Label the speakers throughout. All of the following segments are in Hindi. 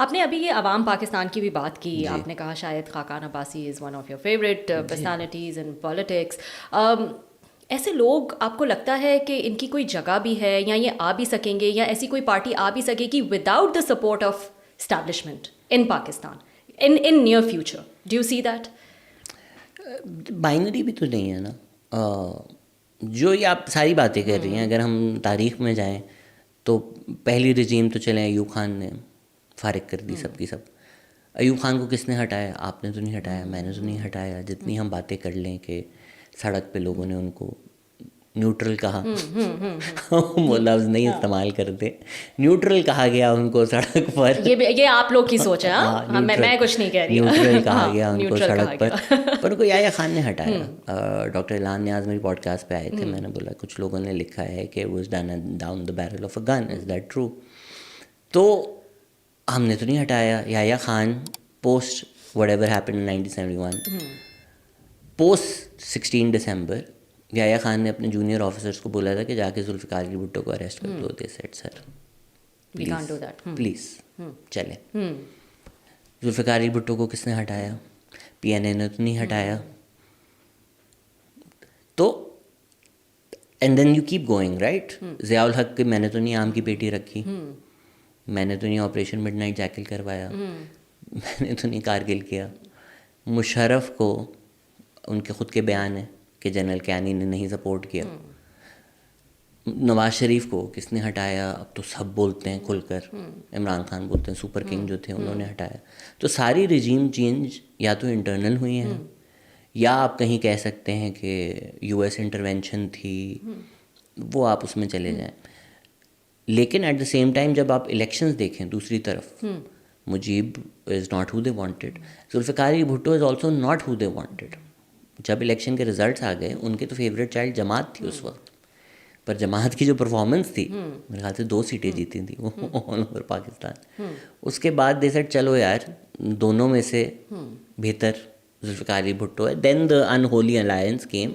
Speaker 1: आपने अभी ये अवाम पाकिस्तान की भी बात की, आपने कहा शायद Khaqan Abbasi is one of your favourite personalities in politics. ऐसे लोग आपको लगता है कि इनकी कोई जगह भी है, या ये आ भी सकेंगे, या ऐसी कोई पार्टी आ भी सकेगी without the support of establishment in Pakistan in near future? Do you see that?
Speaker 2: Binary भी तो नहीं है ना। जो ये आप सारी बातें कर रही हैं, अगर हम तारीख़ में जाएं तो पहली रजीम तो चले अयूब खान ने फारिग कर दी सबकी सब। अयूब खान को किसने हटाया? आपने तो नहीं हटाया, मैंने तो नहीं हटाया। जितनी हम बातें कर लें कि सड़क पे लोगों ने उनको न्यूट्रल कहा, वो लफ्ज़ नहीं इस्तेमाल करते, न्यूट्रल कहा गया उनको सड़क पर।
Speaker 1: ये आप लोग की सोच है। हाँ,
Speaker 2: हाँ,
Speaker 1: मैं कुछ नहीं कह रही।
Speaker 2: न्यूट्रल कहा
Speaker 1: हाँ,
Speaker 2: गया उनको
Speaker 1: न्यूट्रल
Speaker 2: सड़क
Speaker 1: कहा
Speaker 2: पर,
Speaker 1: गया।
Speaker 2: पर उनको याह्या खान ने हटाया। डॉक्टर इलान न्याज़ मेरी पॉडकास्ट पे आए थे, मैंने बोला कुछ लोगों ने लिखा है कि वो done down the barrel of a gun, is that true? तो हमने तो नहीं हटाया Yahya Khan. Post whatever happened in 1971, post 16 दिसंबर याह्या खान ने अपने जूनियर ऑफिसर्स को बोला था कि जाके जुल्फ़िकार अली भुट्टो को अरेस्ट कर दो। They said sir
Speaker 1: We can't do that.
Speaker 2: Please चले। जुल्फ़िकार अली भुट्टो को किसने हटाया? पीएनए ने तो नहीं हटाया। तो and then you keep going, right? Ziaul Haq के मैंने तो नहीं आम की पेटी रखी, मैंने तो नहीं ऑपरेशन मिडनाइट जैकल करवाया, मैंने तो नहीं कारगिल किया। मुशर्रफ को उनके ख़ुद के बयान है कि जनरल कैनी ने नहीं सपोर्ट किया। नवाज शरीफ को किसने हटाया? अब तो सब बोलते हैं खुलकर, इमरान खान बोलते हैं, सुपर किंग जो थे उन्होंने हटाया। तो सारी रिजीम चेंज या तो इंटरनल हुई हैं, या आप कहीं कह सकते हैं कि यूएस इंटरवेंशन थी, वो आप उसमें चले जाएं। लेकिन एट द सेम टाइम जब आप इलेक्शंस देखें दूसरी तरफ, Mujib is not who they wanted, Zulfikar Ali Bhutto is also not who they wanted. जब इलेक्शन के रिजल्ट्स आ गए, उनके तो फेवरेट चाइल्ड जमात थी उस वक्त, पर जमात की जो परफॉर्मेंस थी, मेरे ख्याल से 2 सीटें जीती थी वो ऑल ओवर पाकिस्तान। उसके बाद दे सेड चलो यार, दोनों में से बेहतर जुल्फ़िकार अली भुट्टो है। Then the unholy alliance came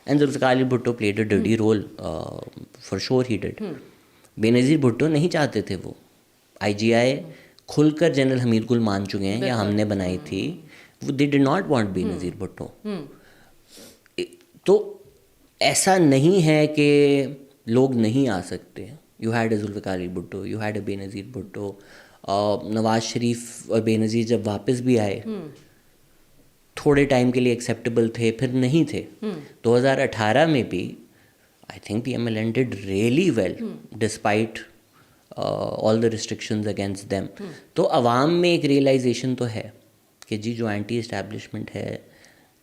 Speaker 2: and Zulfikar Ali Bhutto played a dirty role, for sure he did. Benazir Bhutto नहीं चाहते थे वो। आईजीआई खुलकर जनरल हमीद गुल मान चुके हैं, या हमने बनाई थी, वो they did not want Benazir Bhutto. तो ऐसा नहीं है कि लोग नहीं आ सकते। You had a Zulfikar Ali Bhutto, you had a Benazir Bhutto. Nawaz Sharif और बेनज़ीर जब वापस भी आए, थोड़े टाइम के लिए एक्सेप्टेबल थे, फिर नहीं थे। 2018 में भी I think PMLN did really well despite all the restrictions against them. तो अवाम में एक रियलाइजेशन तो है कि जी जो एंटी इस्टेब्लिशमेंट है,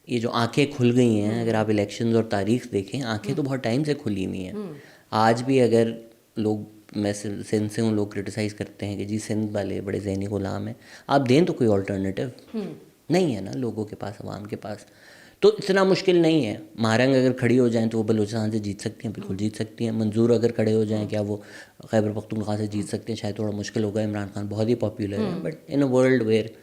Speaker 2: ये जो आंखें खुल गई हैं, अगर आप इलेक्शंस और तारीख देखें, आंखें तो बहुत टाइम से खुली हुई हैं। आज भी अगर लोग, मैं सिंध से हूँ, लोग क्रिटिसाइज़ करते हैं कि जी सिंध वाले बड़े ज़हनी गुलाम हैं, आप दें तो कोई ऑल्टरनेटिव नहीं है ना लोगों के पास, अवाम के पास। तो इतना मुश्किल नहीं है। महारंग अगर खड़ी हो जाएं तो वो बलूचिस्तान से जीत सकती हैं, बिल्कुल जीत सकती हैं। मंजूर अगर खड़े हो जाएं, क्या वो खैबर पख्तूनख्वा से जीत सकते हैं? शायद थोड़ा मुश्किल होगा। इमरान खान बहुत ही पॉपुलर है, but in a world where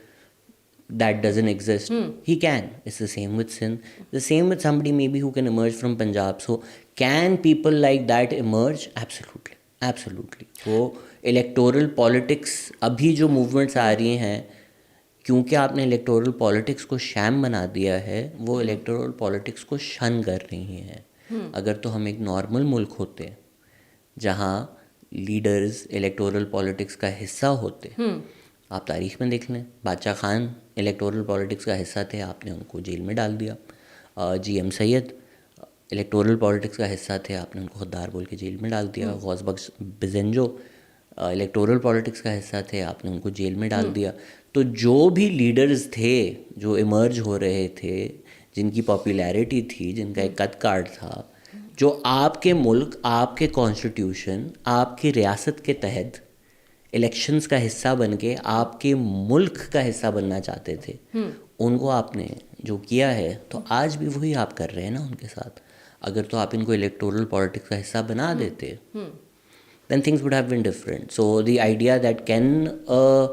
Speaker 2: that doesn't exist, he can. It's the same with Sindh, the same with somebody maybe who can emerge from Punjab. So can people like that emerge? Absolutely, absolutely. So electoral politics, अभी जो movements आ रही हैं, क्योंकि आपने इलेक्टोरल पॉलिटिक्स को शैम बना दिया है, वो इलेक्टोरल पॉलिटिक्स को शन कर रही हैं। अगर तो हम एक नॉर्मल मुल्क होते जहाँ लीडर्स इलेक्टोरल पॉलिटिक्स का हिस्सा होते, आप तारीख़ में देख लें, बादशाह खान इलेक्टोरल पॉलिटिक्स का हिस्सा थे, आपने उनको जेल में डाल दिया। GM सैयद इलेक्टोरल पॉलिटिक्स का हिस्सा थे, आपने उनको खुद्दार बोल के जेल में डाल दिया। गौस बख्श बिजेंजो इलेक्टोरल पॉलिटिक्स का हिस्सा थे, आपने उनको जेल में डाल दिया। तो जो भी लीडर्स थे जो इमर्ज हो रहे थे, जिनकी पॉपुलैरिटी थी, जिनका एक कद कार्ड था, जो आपके मुल्क, आपके कॉन्स्टिट्यूशन, आपकी रियासत के तहत इलेक्शंस का हिस्सा बन के आपके मुल्क का हिस्सा बनना चाहते थे, उनको आपने जो किया है, तो आज भी वही आप कर रहे हैं ना उनके साथ। अगर तो आप इनको इलेक्टोरल पॉलिटिक्स का हिस्सा बना देते, then things would have been different. So the idea that can a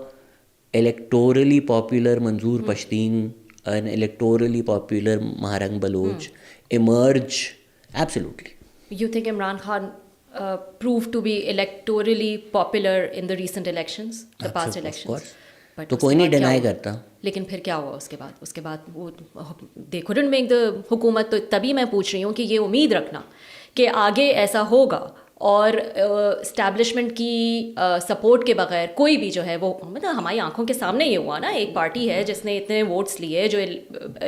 Speaker 2: electorally popular Manzoor Pashtun, an electorally popular Maharang Baloch emerge, absolutely.
Speaker 1: You think Imran Khan proved to be electorally popular in the recent elections, the past elections?
Speaker 2: Of course.
Speaker 1: But
Speaker 2: तो
Speaker 1: उसके
Speaker 2: कोई नहीं
Speaker 1: बाद क्या
Speaker 2: डिनाई
Speaker 1: हुआ?
Speaker 2: करता।
Speaker 1: लेकिन फिर क्या हुआ उसके बाद वो दे couldn't make the हुकूमत, तो तभी मैं पूछ रही हूँ कि ये उम्मीद रखना कि आगे ऐसा होगा और इस्टेब्लिशमेंट की सपोर्ट के बगैर कोई भी जो है वो, मतलब हमारी आंखों के सामने ये हुआ ना, एक पार्टी है जिसने इतने वोट्स लिए जो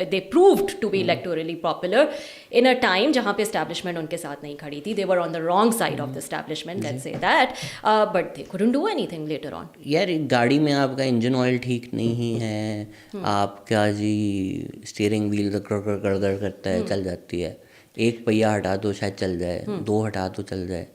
Speaker 1: they proved to be electorally popular in a time जहाँ पे इस्टेब्लिशमेंट उनके साथ नहीं खड़ी थी, they were on the wrong side of the establishment, let's say that, but they couldn't do anything later on.
Speaker 2: यार एक गाड़ी में आपका इंजन ऑयल ठीक नहीं है, आपका जी स्टीयरिंग व्हील गड़गड़ करता है, चल जाती है, एक पहिया हटा दो शायद चल जाए, दो हटा दो चल जाए,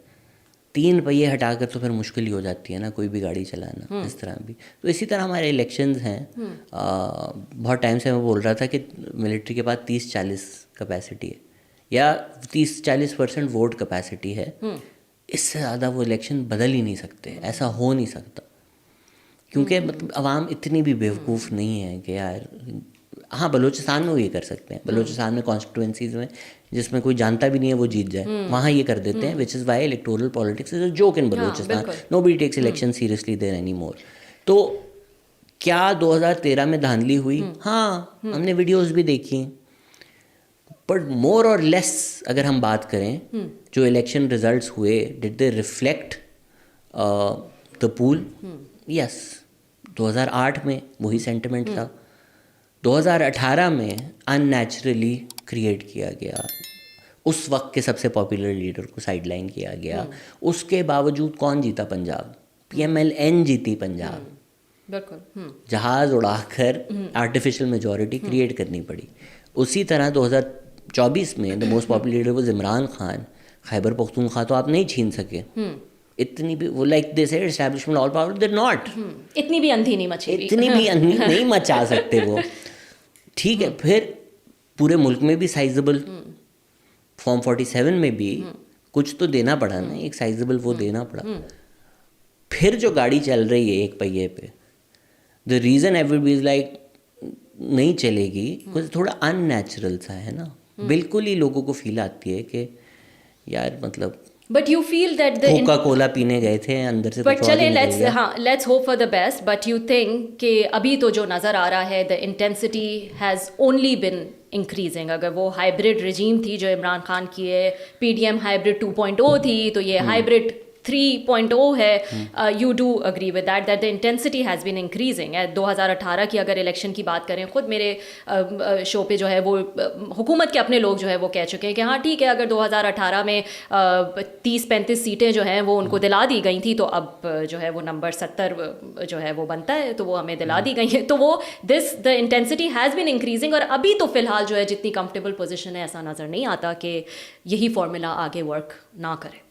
Speaker 2: तीन पहिए हटाकर तो फिर मुश्किल ही हो जाती है ना कोई भी गाड़ी चलाना, इस तरह भी। तो इसी तरह हमारे इलेक्शंस हैं। बहुत टाइम से मैं बोल रहा था कि मिलिट्री के पास 30-40 कैपेसिटी है या 30-40% वोट कैपेसिटी है, इससे ज़्यादा वो इलेक्शन बदल ही नहीं सकते, ऐसा हो नहीं सकता, क्योंकि मतलब आवाम इतनी भी बेवकूफ़ नहीं है कि यार, हाँ बलूचिस्तान में वो ये कर सकते हैं, बलूचिस्तान में कॉन्स्टिट्यूंसीज में जिसमें कोई जानता भी नहीं है वो जीत जाए, वहाँ ये कर देते हैं, which is why electoral politics is a joke in Balochistan, nobody takes election seriously there any more. तो क्या 2013 में धांधली हुई? हाँ, हमने वीडियोस भी देखी, बट मोर और लेस अगर हम बात करें जो इलेक्शन रिजल्ट्स हुए, did they reflect the pool? Yes, 2008 में वही सेंटिमेंट था, 2018 में अननेचुरली क्रिएट किया गया, उस वक्त के सबसे पॉपुलर लीडर को साइडलाइन किया गया, उसके बावजूद कौन जीता? पंजाब, PMLN जीती पंजाब,
Speaker 1: बिल्कुल।
Speaker 2: जहाज़ उड़ाकर आर्टिफिशियल मेजॉरिटी क्रिएट करनी पड़ी। उसी तरह 2024 में the most popular leader was Imran Khan, Khyber Pakhtunkhwa तो आप नहीं छीन सके, इतनी भी वो like they said establishment all power, they not,
Speaker 1: इतनी भी अंधी नहीं मची,
Speaker 2: इतनी भी अंधी नहीं मचा सकते वो, ठीक है। फिर पूरे मुल्क में भी साइजेबल, फॉर्म 47 में भी कुछ तो देना पड़ा ना, एक साइजेबल वो देना पड़ा। फिर जो गाड़ी चल रही है एक पहिए पे, the reason everybody is like नहीं चलेगी, कुछ थोड़ा अननेचुरल सा है ना, बिल्कुल ही लोगों को फील आती है कि यार मतलब
Speaker 1: but you feel that the
Speaker 2: Coca Cola पीने गए थे अंदर से
Speaker 1: बट
Speaker 2: कुछ और ही
Speaker 1: चले
Speaker 2: निकल
Speaker 1: लेट्स,
Speaker 2: गया।
Speaker 1: हाँ let's hope for the best, but you think कि अभी तो जो नज़र आ रहा है the intensity has only been increasing. अगर वो हाइब्रिड रिजीम थी जो इमरान खान की है, PDM हाइब्रिड 2.0 थी, तो ये हाइब्रिड 3.0 है, you do agree with that the intensity has been increasing. 2018 की अगर इलेक्शन की बात करें, खुद मेरे शो पे जो है वो हुकूमत के अपने लोग जो है वो कह चुके हैं कि हाँ ठीक है, अगर 2018 में 30-35 सीटें जो हैं वो उनको दिला दी गई थी, तो अब जो है वो नंबर 70 जो है वो बनता है, तो वो हमें दिला दी गई है। तो वो the intensity has been increasing, और अभी तो फिलहाल जो है जितनी कंफर्टेबल पोजिशन है, ऐसा नज़र नहीं आता कि यही फॉर्मूला आगे वर्क ना करे।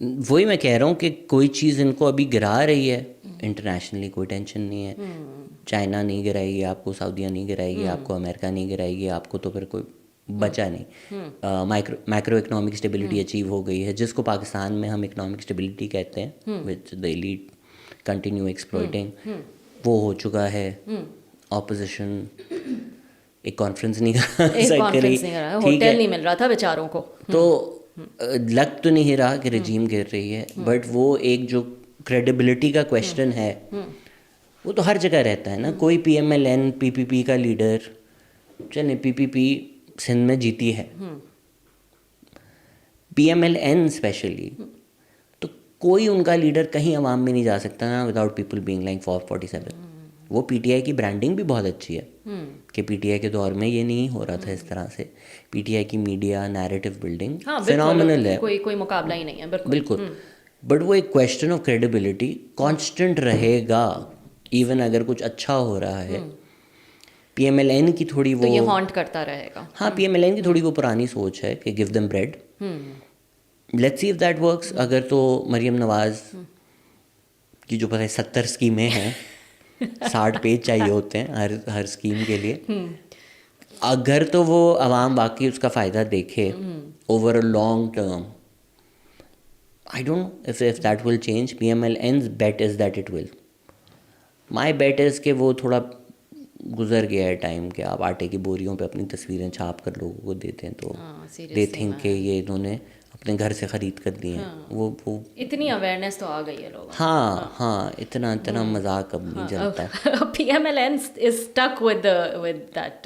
Speaker 2: वही मैं कह रहा हूँ कि कोई चीज़ इनको अभी गिरा रही है इंटरनेशनली, कोई टेंशन नहीं है। चाइना नहीं गिराएगी आपको, सऊदीया नहीं गिराएगी आपको, अमेरिका नहीं गिराएगी आपको, तो फिर कोई बचा नहीं। मैक्रो इकोनॉमिक स्टेबिलिटी अचीव हो गई है, जिसको पाकिस्तान में हम इकोनॉमिक स्टेबिलिटी कहते हैं, which the elite continue exploiting, वो हो चुका है। ऑपोजिशन एक कॉन्फ्रेंस नहीं कर रही,
Speaker 1: होटल नहीं मिल रहा था बेचारों को,
Speaker 2: तो लग तो नहीं रहा कि रिजीम गिर रही है, बट वो एक जो क्रेडिबिलिटी का क्वेश्चन है वो तो हर जगह रहता है ना। कोई PMLN PPP का लीडर, चले PPP सिंध में जीती है, PMLN स्पेशली, तो कोई उनका लीडर कहीं अवाम में नहीं जा सकता ना विदाउट पीपल बीइंग लाइक 47। वो PTI की ब्रांडिंग भी बहुत अच्छी है कि PTI के दौर में ये नहीं हो रहा था इस तरह से। PTI की मीडिया नैरेटिव बिल्डिंग फिनोमिनल है,
Speaker 1: कोई मुकाबला ही नहीं है,
Speaker 2: बिल्कुल। बट वो एक क्वेश्चन ऑफ क्रेडिबिलिटी कांस्टेंट रहेगा, इवन अगर कुछ अच्छा हो रहा है। PMLN की थोड़ी वो,
Speaker 1: तो ये हॉन्ट करता रहेगा।
Speaker 2: हाँ, PMLN की थोड़ी वो पुरानी सोच है कि give them bread, let's see if that works. अगर तो मरियम नवाज की जो पता है 70 स्कीमें हैं, 60 पेज चाहिए होते हैं हर स्कीम के लिए, अगर तो वो अवाम बाकी उसका फ़ायदा देखे over a long term, I don't know if that will change. PMLN's bet is that it will. My bet is कि वो थोड़ा गुजर गया है टाइम कि आप आटे की बोरियों पे अपनी तस्वीरें छाप कर लोगों को देते हैं, तो दे थिंक कि ये इन्होंने अपने घर से ख़रीद कर दिए हैं। वो
Speaker 1: इतनी अवेयरनेस तो आ गई है लोगों
Speaker 2: हाँ, इतना मजाक अब नहीं चलता है।
Speaker 1: PMLN is stuck with that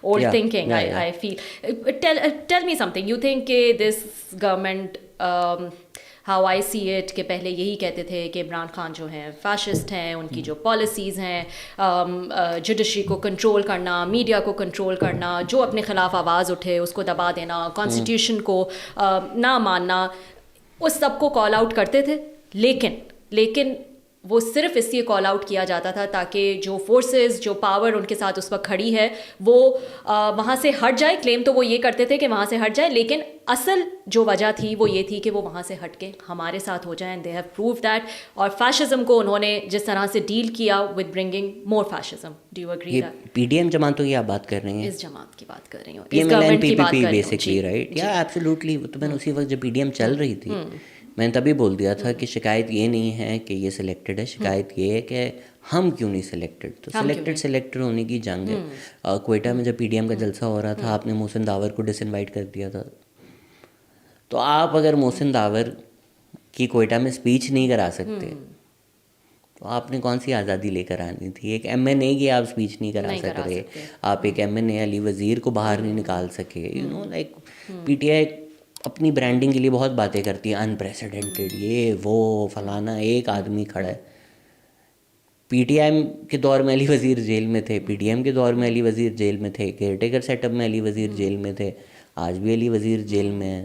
Speaker 1: old
Speaker 2: Yeah,
Speaker 1: thinking.
Speaker 2: yeah.
Speaker 1: I feel. Tell me something. You think this government, how I see it, कि पहले यही कहते थे कि इमरान खान जो हैं फैशिस्ट हैं, उनकी जो पॉलिसीज़ हैं, जुडिशरी को कंट्रोल करना, मीडिया को कंट्रोल करना, जो अपने ख़िलाफ़ आवाज़ उठे उसको दबा देना, कॉन्स्टिट्यूशन को ना मानना, उस सब को कॉल आउट करते थे। लेकिन वो सिर्फ इसलिए कॉल आउट किया जाता था ताकि जो फोर्सेस, जो पावर उनके साथ उस वक्त खड़ी है वो वहाँ से हट जाए। क्लेम तो वो ये करते थे कि वहाँ से हट जाए, लेकिन असल जो वजह थी वो ये थी कि वो वहाँ से हट के हमारे साथ हो जाए। And they have prove that. और फैशिज्म को उन्होंने जिस तरह से डील किया with bringing more fascism. Do you agree that?
Speaker 2: PDM जमातों की आप बात कर रही हैं?
Speaker 1: इस जमात की बात कर रही हूँ, इस
Speaker 2: PMLN
Speaker 1: गवर्नमेंट की बात कर
Speaker 2: PPP
Speaker 1: रही हूँ।
Speaker 2: Basically, right? या एब्सोल्युटली। तो मैंने उसी वक्त जब पीडीएम चल रही थी मैंने तभी बोल दिया था कि शिकायत ये नहीं है कि ये सिलेक्टेड है, शिकायत ये है कि हम क्यों नहीं सिलेक्टेड। तो सिलेक्टेड होने की जंग है। क्वेटा में जब पीडीएम का जलसा हो रहा था आपने मोहसिन दावर को डिसइनवाइट कर दिया था। तो आप अगर मोहसिन दावर की क्वेटा में स्पीच नहीं करा सकते तो आपने कौन सी आज़ादी लेकर आनी थी? एक MNA की आप स्पीच नहीं करा सकते, आप एक MNA अली वज़ीर को बाहर नहीं निकाल सके। यू नो, लाइक PTI अपनी ब्रांडिंग के लिए बहुत बातें करती है, अनप्रेसिडेंटेड, ये वो फलाना, एक आदमी खड़ा है। PTI के दौर में अली वज़ीर जेल में थे, PDM के दौर में अली वज़ीर जेल में थे, केयरटेकर सेटअप में अली वज़ीर जेल में थे, आज भी अली वज़ीर जेल में है।